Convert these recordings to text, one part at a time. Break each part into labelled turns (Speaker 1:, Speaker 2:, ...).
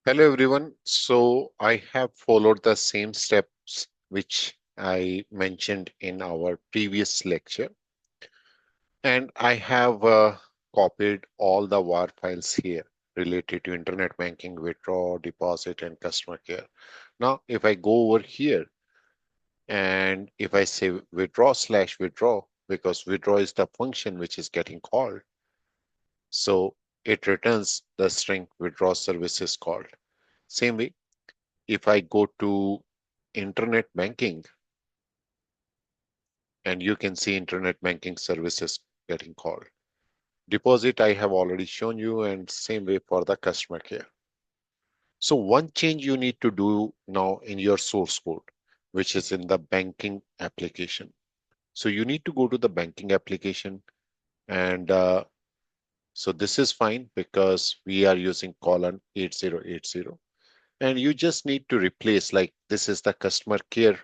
Speaker 1: Hello everyone. So I have followed the same steps which I mentioned in our previous lecture, and I have copied all the WAR files here related to internet banking, withdraw, deposit, and customer care. Now, if I go over here and if I say withdraw/withdraw, because withdraw is the function which is getting called, so it returns the string withdraw service is called. Same way, if I go to internet banking, and you can see internet banking services getting called. Deposit, I have already shown you, and same way for the customer care. So one change you need to do now in your source code, which is in the banking application. So you need to go to the banking application, and so this is fine because we are using colon 8080. And you just need to replace, like this is the customer care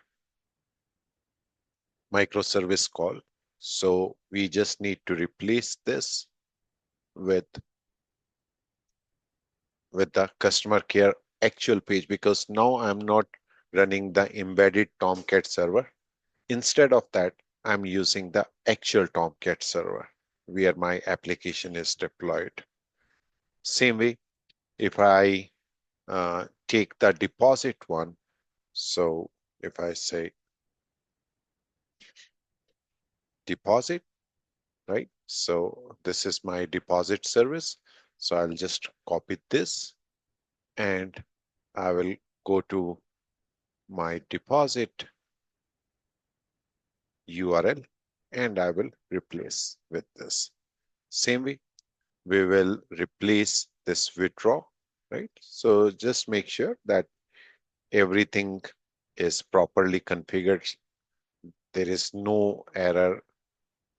Speaker 1: microservice call. So we just need to replace this with the customer care actual page, because now I'm not running the embedded Tomcat server. Instead of that, I'm using the actual Tomcat server where my application is deployed. Same way, if I take the deposit one, so if I say deposit, right? So this is my deposit service. So I'll just copy this and I will go to my deposit URL and I will replace with this. Same way, we will replace this withdraw, right? So just make sure that everything is properly configured. There is no error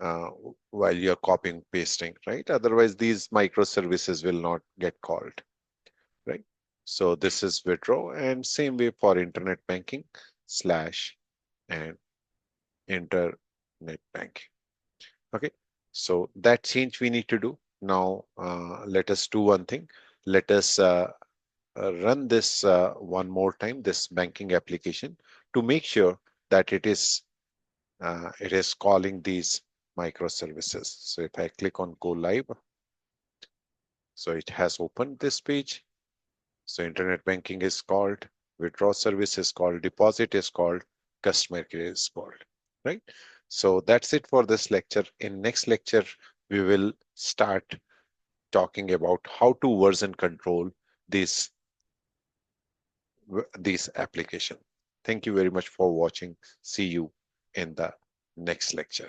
Speaker 1: uh, while you're copying pasting, right? Otherwise, these microservices will not get called, right? So this is withdraw, and same way for internet banking slash and internet banking. Okay, so that change we need to do. Now, let us do one thing. Let us run this one more time, this banking application, to make sure that it is calling these microservices. So if I click on go live, so it has opened this page. So internet banking is called, withdraw service is called, deposit is called, customer care is called, right? So that's it for this lecture. In next lecture, we will start talking about how to version control this application. Thank you very much for watching. See you in the next lecture.